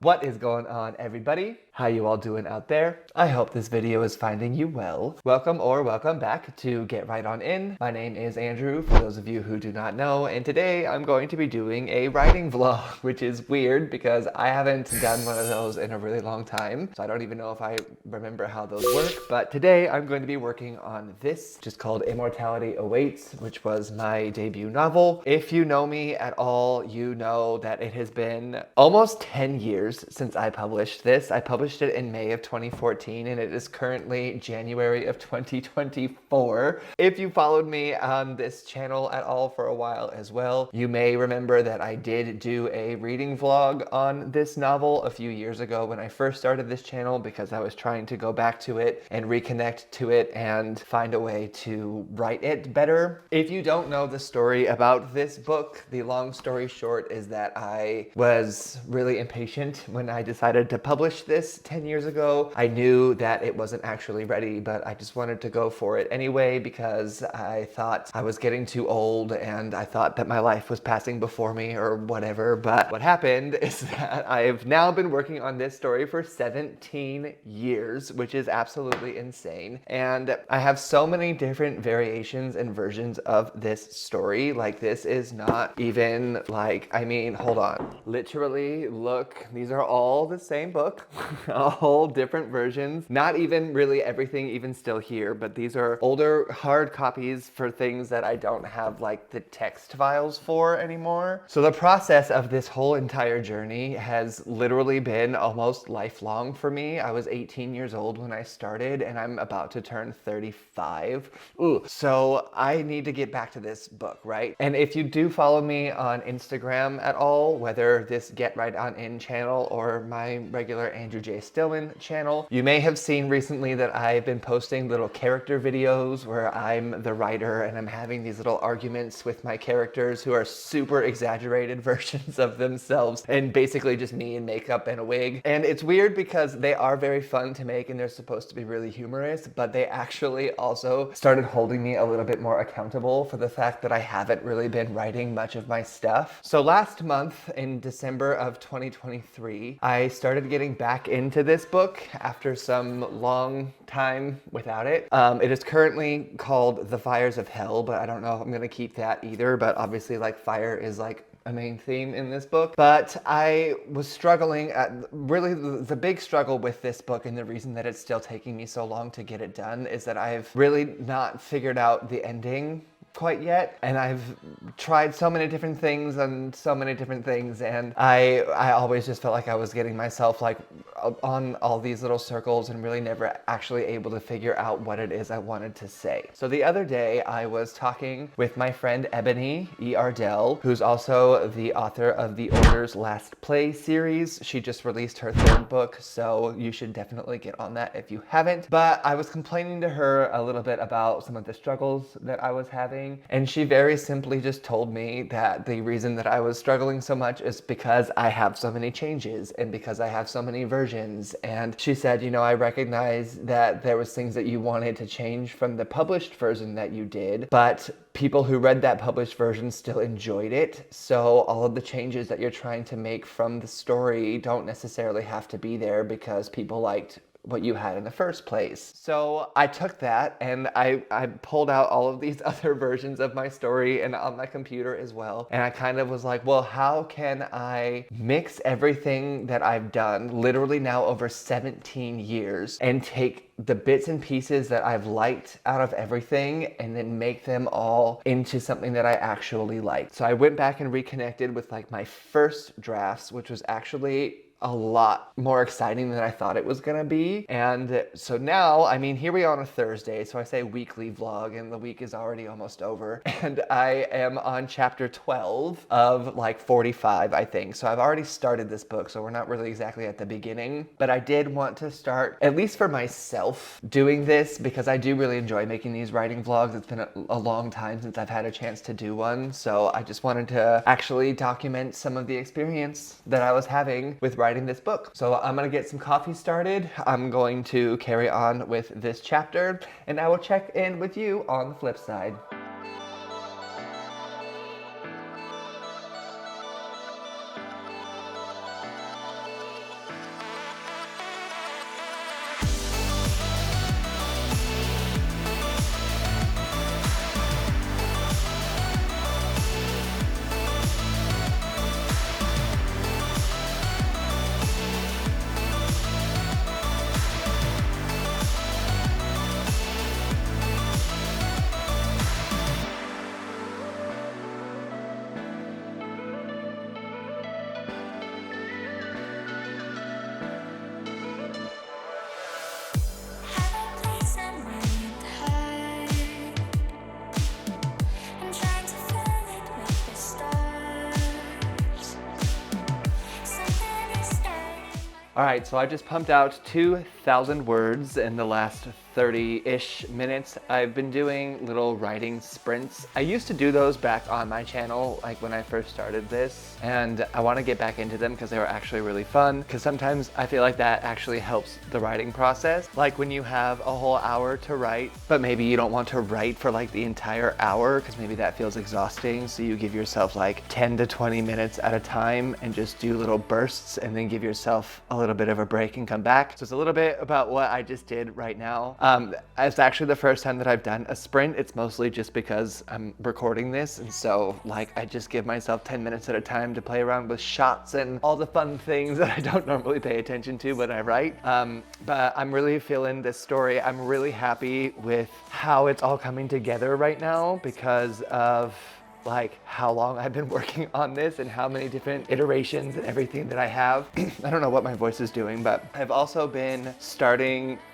What is going on, everybody? How you all doing out there? I hope this video is finding you well. Welcome or welcome back to Get Right On In. My name is Andrew, for those of you who do not know, and today I'm going to be doing a writing vlog, which is weird because I haven't done one of those in a really long time, so I don't even know if I remember how those work, but today I'm going to be working on this, just called Immortality Awaits, which was my debut novel. If you know me at all, you know that it has been almost 10 years since I published this. I published it in May of 2014 and it is currently January of 2024. If you followed me on this channel at all for a while as well, you may remember that I did do a reading vlog on this novel a few years ago when I first started this channel because I was trying to go back to it and reconnect to it and find a way to write it better. If you don't know the story about this book, the long story short is that I was really impatient when I decided to publish this 10 years ago. I knew that it wasn't actually ready, but I just wanted to go for it anyway because I thought I was getting too old and I thought that my life was passing before me or whatever. But what happened is that I've now been working on this story for 17 years, which is absolutely insane. And I have so many different variations and versions of this story. Like, this is not even like, I mean, hold on. Literally, look, these are all the same book, all different versions. Not even really everything even still here, but these are older hard copies for things that I don't have like the text files for anymore. So the process of this whole entire journey has literally been almost lifelong for me. I was 18 years old when I started and I'm about to turn 35. Ooh, so I need to get back to this book, right? And if you do follow me on Instagram at all, whether this Get Right On In channel or my regular Andrew J. Stillman channel, you may have seen recently that I've been posting little character videos where I'm the writer and I'm having these little arguments with my characters who are super exaggerated versions of themselves and basically just me in makeup and a wig. And it's weird because they are very fun to make and they're supposed to be really humorous, but they actually also started holding me a little bit more accountable for the fact that I haven't really been writing much of my stuff. So last month in December of 2023, I started getting back into this book after some long time without it. It is currently called The Fires of Hell, but I don't know if I'm gonna keep that either, but obviously like fire is like a main theme in this book. But I was struggling at really the big struggle with this book, and the reason that it's still taking me so long to get it done is that I've really not figured out the ending quite yet, and I've tried so many different things and so many different things, and I always just felt like I was getting myself like on all these little circles and really never actually able to figure out what it is I wanted to say. So the other day I was talking with my friend Ebony E. Ardell, who's also the author of the Order's Last Play series. She just released her third book, so you should definitely get on that if you haven't. But I was complaining to her a little bit about some of the struggles that I was having, and she very simply just told me that the reason that I was struggling so much is because I have so many changes and because I have so many versions. And she said, you know, I recognize that there was things that you wanted to change from the published version that you did, but people who read that published version still enjoyed it. So all of the changes that you're trying to make from the story don't necessarily have to be there because people liked what you had in the first place. So I took that and I pulled out all of these other versions of my story and on my computer as well. And I kind of was like, well, how can I mix everything that I've done, literally now over 17 years, and take the bits and pieces that I've liked out of everything and then make them all into something that I actually like. So I went back and reconnected with like my first drafts, which was actually a lot more exciting than I thought it was gonna be. And so now, I mean, here we are on a Thursday, so I say weekly vlog and the week is already almost over. And I am on chapter 12 of like 45, I think. So I've already started this book, so we're not really exactly at the beginning, but I did want to start, at least for myself, doing this because I do really enjoy making these writing vlogs. It's been a long time since I've had a chance to do one. So I just wanted to actually document some of the experience that I was having with writing this book. So I'm gonna get some coffee started. I'm going to carry on with this chapter and I will check in with you on the flip side. All right, so I just pumped out 2,000 words in the last 30-ish minutes. I've been doing little writing sprints. I used to do those back on my channel, like when I first started this, and I want to get back into them because they were actually really fun, because sometimes I feel like that actually helps the writing process. Like when you have a whole hour to write, but maybe you don't want to write for like the entire hour because maybe that feels exhausting, so you give yourself like 10 to 20 minutes at a time and just do little bursts and then give yourself a little bit of a break and come back. So it's a little bit about what I just did right now. It's actually the first time that I've done a sprint. It's mostly just because I'm recording this, and so like I just give myself 10 minutes at a time to play around with shots and all the fun things that I don't normally pay attention to when I write. But I'm really feeling this story. I'm really happy with how it's all coming together right now because of like how long I've been working on this and how many different iterations and everything that I have. I don't know what my voice is doing, but I've also been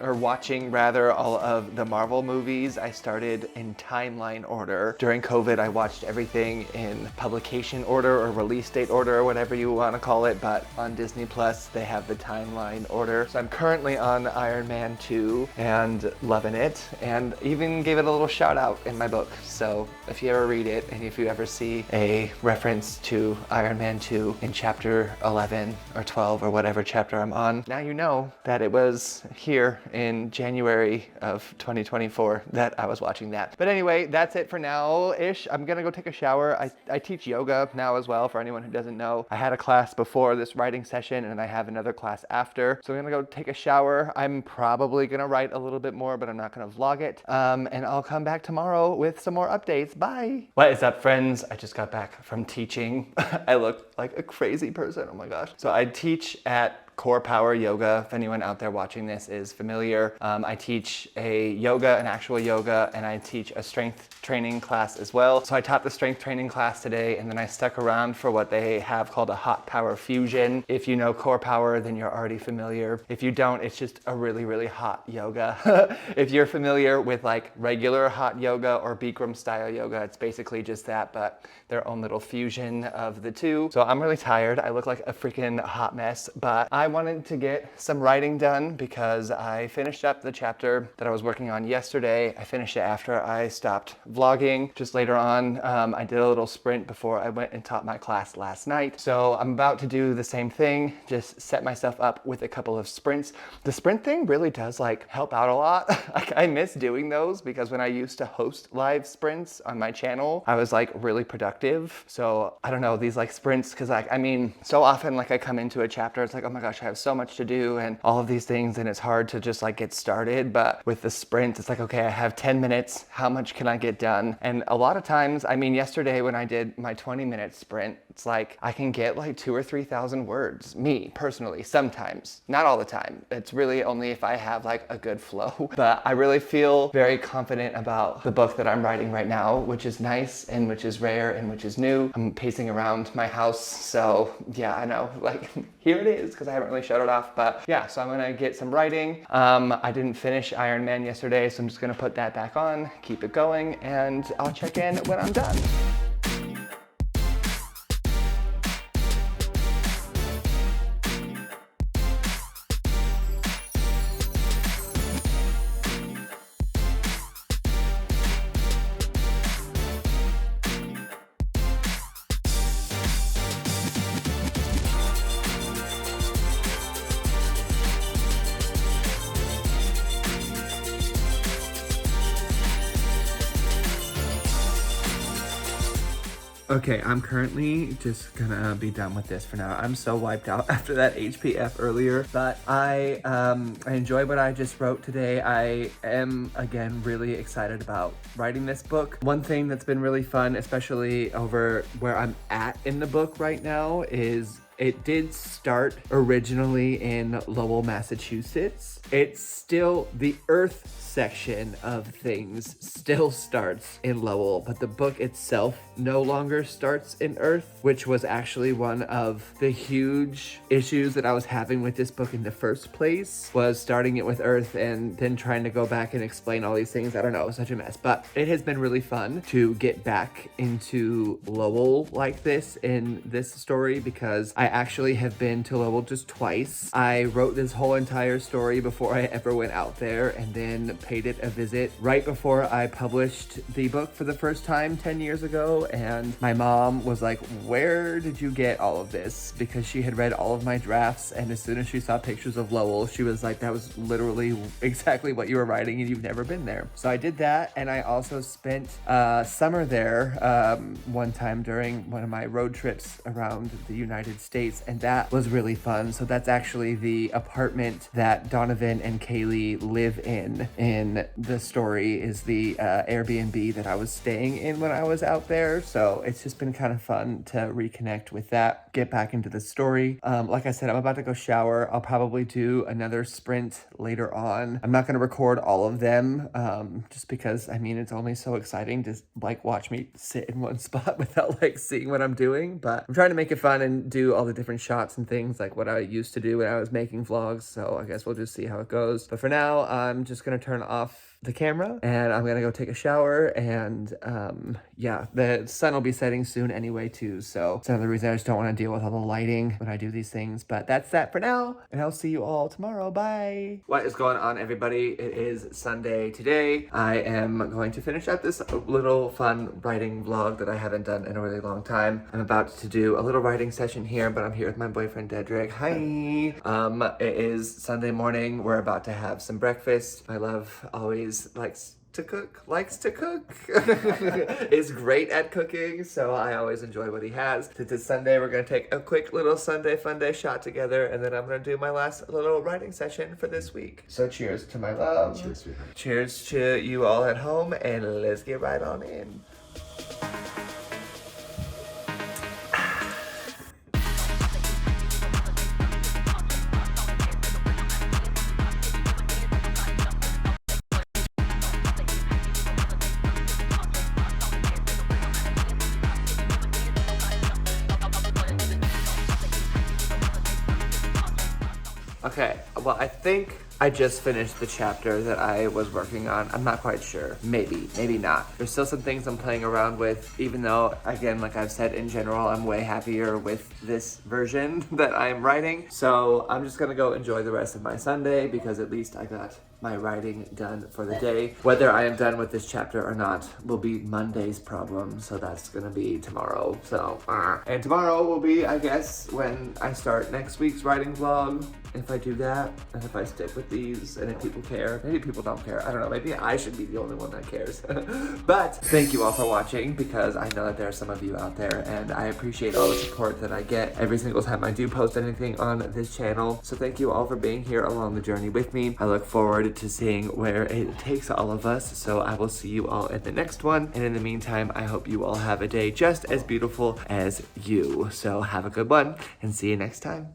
watching rather all of the Marvel movies. I started in timeline order. During COVID, I watched everything in publication order or release date order or whatever you want to call it, but on Disney Plus, they have the timeline order. So I'm currently on Iron Man 2 and loving it, and even gave it a little shout out in my book. So if you ever read it and if you ever see a reference to Iron Man 2 in chapter 11 or 12 or whatever chapter I'm on, now you know that it was here in January of 2024 that I was watching that. But anyway, that's it for now-ish. I'm gonna go take a shower. I teach yoga now as well, for anyone who doesn't know. I had a class before this writing session and I have another class after. So I'm gonna go take a shower. I'm probably gonna write a little bit more, but I'm not gonna vlog it. And I'll come back tomorrow with some more updates. Bye. What is up, friends? I just got back from teaching. I look like a crazy person. Oh my gosh. So I teach at Core Power Yoga. If anyone out there watching this is familiar, I teach an actual yoga, and I teach a strength training class as well. So I taught the strength training class today, and then I stuck around for what they have called a hot power fusion. If you know Core Power, then you're already familiar. If you don't, it's just a really, really hot yoga. If you're familiar with like regular hot yoga or Bikram style yoga, it's basically just that, but their own little fusion of the two. So I'm really tired. I look like a freaking hot mess, but I wanted to get some writing done because I finished up the chapter that I was working on yesterday. I finished it after I stopped vlogging. Just later on, I did a little sprint before I went and taught my class last night. So I'm about to do the same thing, just set myself up with a couple of sprints. The sprint thing really does like help out a lot. Like I miss doing those because when I used to host live sprints on my channel, I was like really productive. So I don't know, these like sprints, because like, I mean, so often like I come into a chapter, it's like, oh my gosh, I have so much to do and all of these things, and it's hard to just like get started. But with the sprint, it's like, okay, I have 10 minutes. How much can I get done? And a lot of times, I mean, yesterday when I did my 20-minute sprint, it's like I can get like 2,000 or 3,000 words, me personally, sometimes, not all the time. It's really only if I have like a good flow. But I really feel very confident about the book that I'm writing right now, which is nice and which is rare and which is new. I'm pacing around my house, so yeah, I know, like here it is, because I haven't really shut it off. But yeah, so I'm gonna get some writing. I didn't finish Iron Man yesterday, so I'm just gonna put that back on, keep it going, and I'll check in when I'm done. Okay, I'm currently just gonna be done with this for now. I'm so wiped out after that HPF earlier, but I enjoy what I just wrote today. I am, again, really excited about writing this book. One thing that's been really fun, especially over where I'm at in the book right now, is it did start originally in Lowell, Massachusetts. It's still the Earth section of things still starts in Lowell, but the book itself no longer starts in Earth, which was actually one of the huge issues that I was having with this book in the first place, was starting it with Earth and then trying to go back and explain all these things. I don't know, it was such a mess, but it has been really fun to get back into Lowell like this in this story, because I actually have been to Lowell just twice. I wrote this whole entire story before I ever went out there and then paid it a visit right before I published the book for the first time 10 years ago. And my mom was like, where did you get all of this? Because she had read all of my drafts, and as soon as she saw pictures of Lowell, she was like, that was literally exactly what you were writing and you've never been there. So I did that, and I also spent summer there one time during one of my road trips around the United States, and that was really fun. So that's actually the apartment that Donovan and Kaylee live in the story, is the Airbnb that I was staying in when I was out there. So it's just been kind of fun to reconnect with that, get back into the story. Like I said, I'm about to go shower. I'll probably do another sprint later on. I'm not going to record all of them just because, I mean, it's only so exciting to like watch me sit in one spot without like seeing what I'm doing, but I'm trying to make it fun and do all the different shots and things like what I used to do when I was making vlogs. So I guess we'll just see how it goes. But for now, I'm just going to turn off the camera and I'm gonna go take a shower, and yeah, the sun will be setting soon anyway too, so it's another reason I just don't want to deal with all the lighting when I do these things. But that's that for now, and I'll see you all tomorrow. Bye. What is going on, everybody? It is Sunday today. I am going to finish up this little fun writing vlog that I haven't done in a really long time. I'm about to do a little writing session here, but I'm here with my boyfriend Dedrick. Hi. It is Sunday morning. We're about to have some breakfast. My love always likes to cook, is great at cooking, so I always enjoy what he has. Since it's Sunday, we're gonna take a quick little Sunday fun day shot together, and then I'm gonna do my last little writing session for this week. So cheers to my love. Cheers, sweetheart. Cheers to you all at home, and let's get right on in. Okay, well, I think I just finished the chapter that I was working on. I'm not quite sure. Maybe not. There's still some things I'm playing around with, even though, again, like I've said, in general, I'm way happier with this version that I'm writing. So I'm just gonna go enjoy the rest of my Sunday, because at least I got my writing done for the day. Whether I am done with this chapter or not will be Monday's problem, so that's gonna be tomorrow. So, and tomorrow will be, I guess, when I start next week's writing vlog. If I do that, and if I stick with these, and if people care. Maybe people don't care. I don't know. Maybe I should be the only one that cares. But thank you all for watching, because I know that there are some of you out there, and I appreciate all the support that I get every single time I do post anything on this channel. So thank you all for being here along the journey with me. I look forward to seeing where it takes all of us. So I will see you all in the next one. And in the meantime, I hope you all have a day just as beautiful as you. So have a good one, and see you next time.